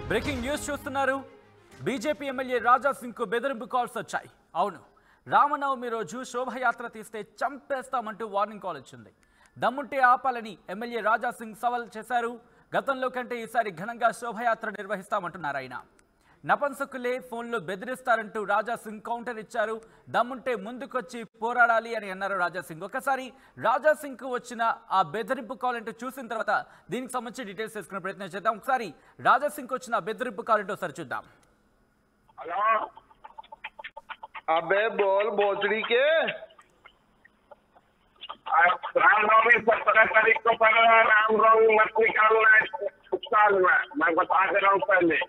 Breaking news చూస్తున్నారు. BJP MLA Raja Singh కు బెదిరింపు కాల్స్ వచ్చాయి. అవును, రామనవమి రోజు శోభయాత్ర తీస్తే చంపేస్తామంటూ వార్నింగ్ కాల్ వచ్చింది. దమ్ముంటే ఆపాలని ఎమ్మెల్యే రాజా సింగ్ సవాల్ చేశారు. గతంలో కంటే ఈసారి ఘనంగా శోభయాత్ర నిర్వహిస్తామంటున్నారు ఆయన. నపంసకులే ఫోన్లో బెదిరిస్తారంటూ రాజా సింగ్ కౌంటర్ ఇచ్చారు. దమ్ముంటే ముందుకొచ్చి పోరాడాలి అని అన్నారు రాజా సింగ్. ఒకసారి రాజా సింగ్ కు వచ్చిన ఆ బెదిరింపు కాల్ ఏంటో చూసిన తర్వాత దీనికి సంబంధించి డీటెయిల్స్ తీసుకునే ప్రయత్నం చేద్దాం. ఒకసారి రాజా సింగ్ కు వచ్చిన బెదిరింపు కాల్ ఏంటో ఒకసారి చూద్దాం. हेलो, अबे बोल भोसड़ी के रामनवमी 17 तारीख को पर रामनवमी मत निकालना है इस साल में, मैं बता दे रहा हूँ पहले।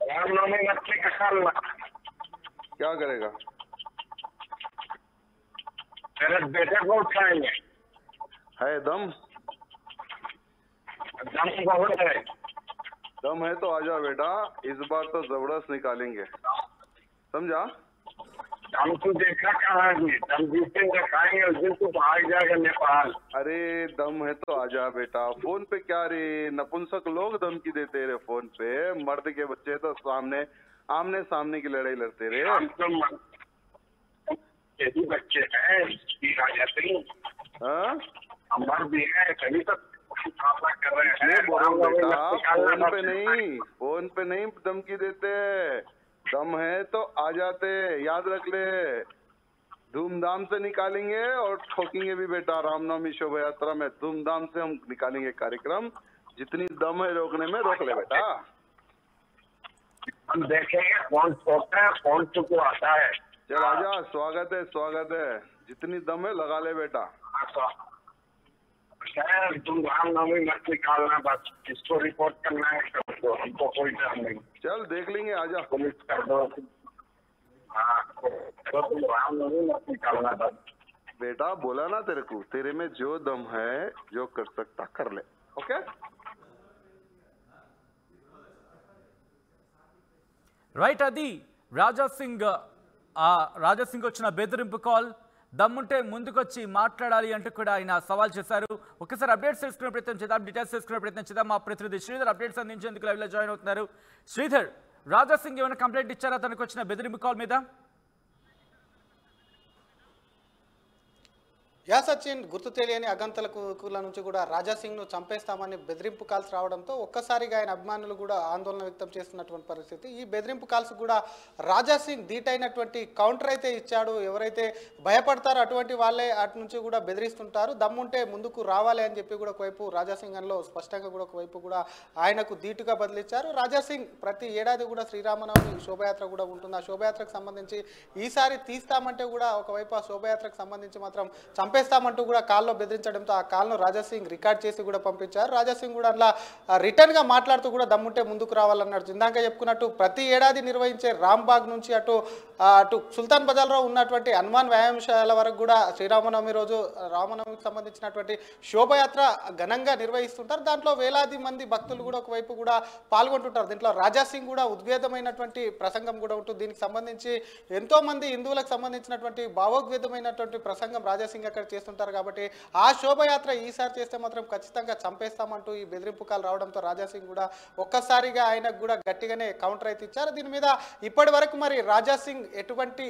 रामनवमी मत निकालना। क्या करेगा? तेरे बेटे को उठाएंगे। है दम? दम बहुत है। दम है तो आजा बेटा, इस बार तो जबरदस्त निकालेंगे, समझा? दम तू देखा कहाँ है? दम जिस दिन दिखाएंगे उस दिन तू भाग जाएगा नेपाल। अरे दम है तो आजा बेटा। फोन पे क्या रे नपुंसक लोग धमकी देते रे फोन पे, मर्द के बच्चे तो आमने सामने की लड़ाई लड़ते रे। हम तो यही बच्चे हैं राजा सिंह, हमार भी है तभी तो कर रहे हैं। बेटा फोन पे नहीं धमकी देते, दम है तो आ जाते, याद रख ले। धूमधाम से निकालेंगे और ठोकेंगे भी बेटा। रामनवमी शोभा यात्रा में धूमधाम से हम निकालेंगे कार्यक्रम। जितनी दम है रोकने में रोक ले बेटा। हम देखेंगे कौन ठोकता है कौन चुप आता है। चल आजा, स्वागत है। जितनी दम है लगा ले बेटा। तुम रामनवमी मत निकालना, बस इसको रिपोर्ट करना है तो हमको कोई डर नहीं। चल देख लेंगे, आजा पुलिस कर दो। हाँ तो तुम रामनवमी मत निकालना बस। बेटा बोला ना तेरे को, तेरे में जो दम है जो कर सकता कर ले, ओके? రైట్, అది రాజా సింగ్ వచ్చిన బెదిరింపు కాల్. దమ్ముంటే ముందుకొచ్చి మాట్లాడాలి అంటూ కూడా ఆయన సవాల్ చేశారు. ఒకసారి అప్డేట్స్ తెలుసుకునే ప్రయత్నం చేద్దాం, డీటెయిల్స్ తెలుసుకునే ప్రయత్నం చేద్దాం. మా ప్రతినిధి శ్రీధర్ అప్డేట్స్ అందించేందుకు లైవ్లో జాయిన్ అవుతున్నారు. శ్రీధర్, రాజా సింగ్ ఏమైనా కంప్లైంట్ ఇచ్చారా తనకు వచ్చిన బెదిరింపు కాల్ మీద? యా సచిన్, గుర్తు తెలియని అగంతల నుంచి కూడా రాజా సింగ్ను చంపేస్తామని బెదిరింపు కాల్స్ రావడంతో ఒక్కసారిగా ఆయన అభిమానులు కూడా ఆందోళన వ్యక్తం చేస్తున్నటువంటి పరిస్థితి. ఈ బెదిరింపు కాల్స్ కూడా రాజా సింగ్ ధీటైనటువంటి కౌంటర్ అయితే ఇచ్చాడు. ఎవరైతే భయపడతారో అటువంటి వాళ్ళే అటు నుంచి కూడా బెదిరిస్తుంటారు. దమ్ముంటే ముందుకు రావాలి అని చెప్పి కూడా ఒకవైపు రాజా సింగ్ అనిలో స్పష్టంగా కూడా ఒకవైపు కూడా ఆయనకు ధీటుగా బదిలిచ్చారు. రాజా సింగ్ ప్రతి ఏడాది కూడా శ్రీరామనవమి శోభయాత్ర కూడా ఉంటుంది. ఆ శోభయాత్రకు సంబంధించి ఈసారి తీస్తామంటే కూడా ఒకవైపు ఆ శోభయాత్రకు సంబంధించి మాత్రం చంపేస్తామంటూ కూడా కాల్లో బెదిరించడంతో ఆ కాల్ను రాజా సింగ్ రికార్డ్ చేసి కూడా పంపించారు. రాజా సింగ్ కూడా అట్లా రిటర్న్గా మాట్లాడుతూ కూడా దమ్ముంటే ముందుకు రావాలన్నాడు. ఇందాక చెప్పుకున్నట్టు ప్రతి ఏడాది నిర్వహించే రాంబాగ్ నుంచి అటు సుల్తాన్ బజార్లో ఉన్నటువంటి హనుమాన్ వ్యాయామశాల వరకు కూడా శ్రీరామనవమి రోజు రామనవమికి సంబంధించినటువంటి శోభయాత్ర ఘనంగా నిర్వహిస్తుంటారు. దాంట్లో వేలాది మంది భక్తులు కూడా ఒకవైపు కూడా పాల్గొంటుంటారు. దీంట్లో రాజా సింగ్ కూడా ఉద్వేదమైనటువంటి ప్రసంగం కూడా ఉంటుంది. దీనికి సంబంధించి ఎంతోమంది హిందువులకు సంబంధించినటువంటి భావోద్వేదమైనటువంటి ప్రసంగం రాజా సింగ్ అక్కడ చేస్తుంటారు. కాబట్టి ఆ శోభయాత్ర ఈసారి చేస్తే మాత్రం ఖచ్చితంగా చంపేస్తామంటూ ఈ బెదిరింపు కాల్ రావడంతో రాజా సింగ్ కూడా ఒక్కసారిగా ఆయనకు కూడా గట్టిగానే కౌంటర్ అయితే ఇచ్చారు. దీని మీద ఇప్పటి వరకు మరి రాజా సింగ్ ఎటువంటి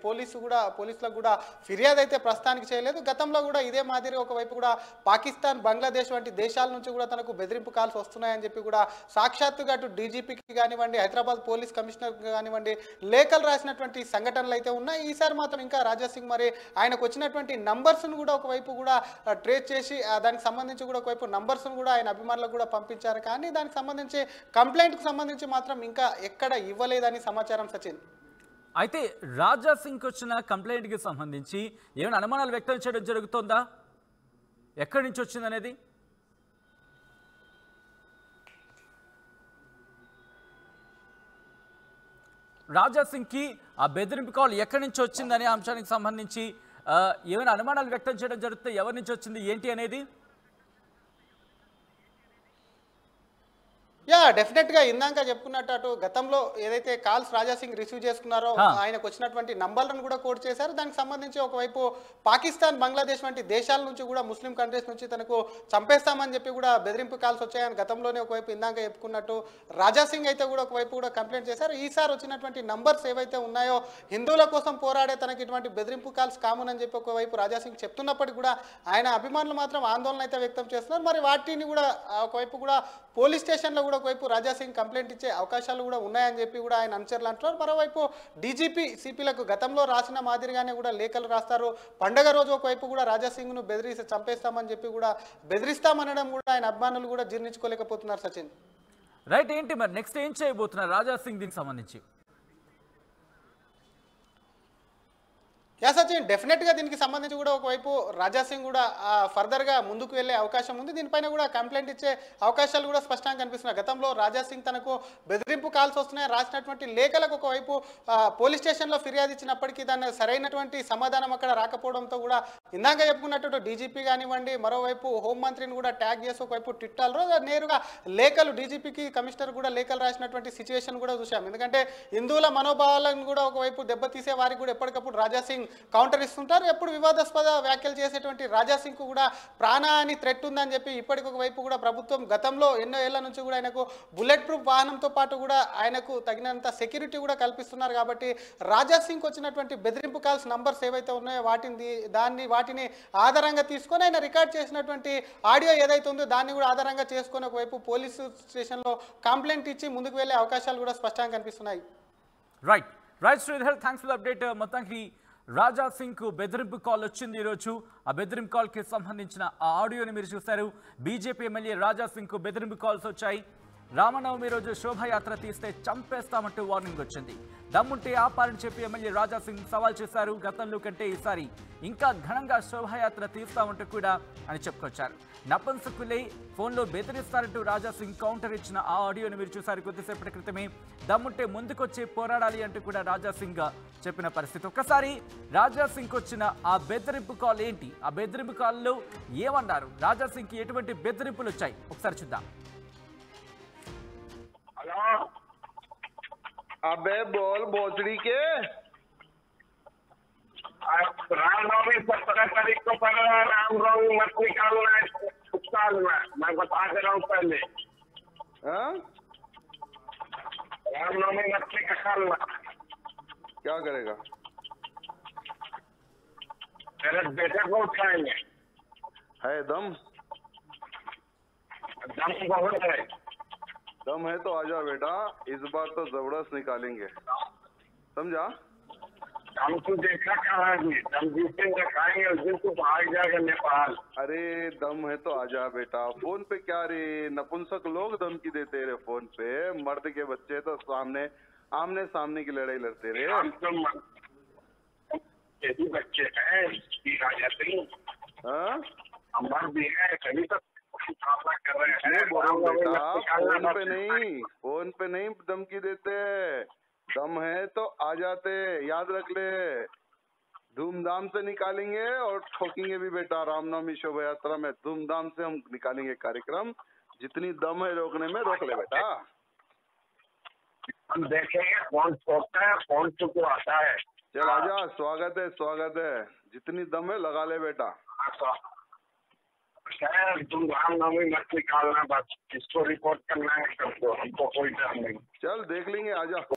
పోలీసులకు కూడా ఫిర్యాదు అయితే ప్రస్తుతానికి చేయలేదు. గతంలో కూడా ఇదే మాదిరి ఒకవైపు కూడా పాకిస్తాన్, బంగ్లాదేశ్ వంటి దేశాల నుంచి కూడా తనకు బెదిరింపు కాల్స్ వస్తున్నాయని చెప్పి కూడా సాక్షాత్తుగా అటు డీజీపీకి కానివ్వండి, హైదరాబాద్ పోలీస్ కమిషనర్కి కానివ్వండి లేఖలు రాసినటువంటి సంఘటనలు అయితే ఉన్నాయి. ఈసారి మాత్రం ఇంకా రాజా సింగ్ మరి ఆయనకు వచ్చినటువంటి నంబర్స్ను కూడా ఒకవైపు కూడా ట్రేస్ చేసి దానికి సంబంధించి కూడా ఒకవైపు నంబర్స్ను కూడా ఆయన అభిమానులకు కూడా పంపించారు. కానీ దానికి సంబంధించి కంప్లైంట్కి సంబంధించి మాత్రం ఇంకా ఎక్కడ ఇవ్వలేదని సమాచారం సచిన్. అయితే రాజా సింగ్ వచ్చిన కంప్లైంట్కి సంబంధించి ఏమైనా అనుమానాలు వ్యక్తం చేయడం జరుగుతుందా? ఎక్కడి నుంచి వచ్చింది అనేది? రాజా సింగ్కి ఆ బెదిరింపు కాల్ ఎక్కడి నుంచి వచ్చిందనే అంశానికి సంబంధించి ఏమైనా అనుమానాలు వ్యక్తం చేయడం జరుగుతుంది? ఎవరి నుంచి వచ్చింది ఏంటి అనేది? యా డెఫినెట్ గా ఇందాక చెప్పుకున్నట్టు గతంలో ఏదైతే కాల్స్ రాజాసింగ్ రిసీవ్ చేసుకున్నారో ఆయనకు వచ్చినటువంటి నంబర్లను కూడా కోట్ చేశారు. దానికి సంబంధించి ఒకవైపు పాకిస్తాన్, బంగ్లాదేశ్ వంటి దేశాల నుంచి కూడా ముస్లిం కంట్రీస్ నుంచి తనకు చంపేస్తామని చెప్పి కూడా బెదిరింపు కాల్స్ వచ్చాయని గతంలోనే ఒకవైపు ఇందాక చెప్పుకున్నట్టు రాజాసింగ్ అయితే కూడా ఒకవైపు కూడా కంప్లైంట్ చేశారు. ఈసారి వచ్చినటువంటి నంబర్స్ ఏవైతే ఉన్నాయో హిందువుల కోసం పోరాడే తనకి ఇటువంటి బెదిరింపు కాల్స్ కామన్ అని చెప్పి ఒకవైపు రాజాసింగ్ చెప్తున్నప్పటికీ కూడా ఆయన అభిమానులు మాత్రం ఆందోళన అయితే వ్యక్తం చేస్తున్నారు. మరి వాటిని కూడా ఒకవైపు కూడా పోలీస్ స్టేషన్లో కూడా ఒకవైపు రాజాసింగ్ కంప్లైంట్ ఇచ్చే అవకాశాలు కూడా ఉన్నాయని చెప్పి కూడా ఆయన అనుచరులు అంటున్నారు. మరోవైపు డీజీపీ సిపిలకు గతంలో రాసిన మాదిరిగానే కూడా లేఖలు రాస్తారు. పండగ రోజు ఒకవైపు కూడా రాజాసింగ్ను బెదిరిస్తే చంపేస్తామని చెప్పి కూడా బెదిరిస్తామనడం కూడా ఆయన అభిమానులు కూడా జీర్ణించుకోలేకపోతున్నారు. సచిన్ రైట్, ఏంటి మరి నెక్స్ట్ ఏం చేయబోతున్నారు రాజాసింగ్ దీనికి సంబంధించి? యా సచిన్ డెఫినెట్గా దీనికి సంబంధించి కూడా ఒకవైపు రాజాసింగ్ కూడా ఫర్దర్గా ముందుకు వెళ్ళే అవకాశం ఉంది. దీనిపైన కూడా కంప్లైంట్ ఇచ్చే అవకాశాలు కూడా స్పష్టంగా కనిపిస్తున్నాయి. గతంలో రాజాసింగ్ తనకు బెదిరింపు కాల్స్ వస్తున్నాయి రాసినటువంటి లేఖలకు ఒకవైపు పోలీస్ స్టేషన్లో ఫిర్యాదు ఇచ్చినప్పటికీ దాన్ని సరైనటువంటి సమాధానం అక్కడ రాకపోవడంతో కూడా ఇందాక చెప్పుకున్నట్టు డీజీపీ కానివ్వండి, మరోవైపు హోంమంత్రిని కూడా ట్యాగ్ చేసి ఒకవైపు ట్విట్టర్లో నేరుగా లేఖలు డీజీపీకి కమిషనర్ కూడా లేఖలు రాసినటువంటి సిచ్యువేషన్ కూడా చూసాం. ఎందుకంటే హిందువుల మనోభావాలను కూడా ఒకవైపు దెబ్బతీసే వారికి కూడా ఎప్పటికప్పుడు రాజాసింగ్ కౌంటర్ ఇస్తుంటారు. ఎప్పుడు వివాదాస్పద వ్యాఖ్యలు చేసేటువంటి రాజాసింగ్ కు కూడా ప్రాణాన్ని థ్రెట్ ఉందని చెప్పి ఇప్పటికి ఒక వైపు కూడా ప్రభుత్వం గతంలో ఎన్నో ఏళ్ల నుంచి కూడా ఆయనకు బుల్లెట్ ప్రూఫ్ వాహనంతో పాటు కూడా ఆయనకు తగినంత సెక్యూరిటీ కూడా కల్పిస్తున్నారు. కాబట్టి రాజాసింగ్ వచ్చినటువంటి బెదిరింపు కాల్స్ నంబర్స్ ఏవైతే ఉన్నాయో వాటిని ఆధారంగా తీసుకొని ఆయన రికార్డ్ చేసినటువంటి ఆడియో ఏదైతే ఉందో దాన్ని కూడా ఆధారంగా చేసుకొని ఒకవైపు పోలీసు స్టేషన్లో కంప్లైంట్ ఇచ్చి ముందుకు వెళ్ళే అవకాశాలు కూడా స్పష్టంగా కనిపిస్తున్నాయి. Right Sridhar, thanks for the update. మొత్తానికి రాజాసింగ్ కు బెదిరింపు కాల్ వచ్చింది ఈరోజు. ఆ బెదిరింపు కాల్కి సంబంధించిన ఆ ఆడియోని మీరు చూశారు. బీజేపీ ఎమ్మెల్యే రాజాసింగ్ కు బెదిరింపు కాల్స్ వచ్చాయి. రామనవమి రోజు శోభయాత్ర తీస్తే చంపేస్తామంటూ వార్నింగ్ వచ్చింది. దమ్ముంటే ఆపాలని చెప్పి ఎమ్మెల్యే రాజాసింగ్ సవాల్ చేశారు. గతంలో కంటే ఈసారి ఇంకా ఘనంగా శోభయాత్ర తీస్తామంటూ కూడా అని చెప్పుకొచ్చారు. నపుంసకులే ఫోన్లో బెదిరిస్తారంటూ రాజాసింగ్ కౌంటర్ ఇచ్చిన ఆ ఆడియోని మీరు చూశారు కొద్దిసేపటి క్రితమే. దమ్ముంటే ముందుకొచ్చి పోరాడాలి అంటూ కూడా రాజాసింగ్ చెప్పిన పరిస్థితి. ఒక్కసారి రాజాసింగ్ వచ్చిన ఆ బెదిరింపు కాల్ ఏంటి, ఆ బెదిరింపు కాల్లో ఏమన్నారు, రాజాసింగ్కి ఎటువంటి బెదిరింపులు వచ్చాయి ఒకసారి చూద్దాం. अबे बोल भोसड़ी के रामनवमी 17 तारीख को पर रामनवमी मत निकालना है इस साल में, मैं बता दे रहा हूँ पहले। रामनवमी मत निकालना। क्या करेगा? तेरे बेटे को उठाएंगे। है दम? दम बहुत है। दम है तो आजा बेटा, इस बार तो जबरदस्त निकालेंगे, समझा? हम तो देखा कहाँ है, हम जिस दिन दिखाएंगे उस दिन तू भाग जाएगा नेपाल। अरे दम है तो आजा बेटा। फोन पे क्या रे नपुंसक लोग धमकी देते रे फोन पे, मर्द के बच्चे तो आमने सामने की लड़ाई लड़ते रे। हम तो यही बच्चे हैं राजा सिंह, हम भी है सभी तो कर रहे हैं। बेटा फोन पे नहीं धमकी देते, दम है तो आ जाते, याद रख ले। धूमधाम से निकालेंगे और ठोकेंगे भी बेटा। रामनवमी शोभा यात्रा में धूमधाम से हम निकालेंगे कार्यक्रम, जितनी दम है रोकने में रोक ले बेटा। हम देखेंगे कौन ठोकता है कौन चुकवाता है। चल आजा, स्वागत है, जितनी दम है लगा ले बेटा। तुम रामनवमी मत निकालना, बस इसको रिपोर्ट करना है सबको, हमको कोई डर नहीं। चल देख लेंगे, आजा।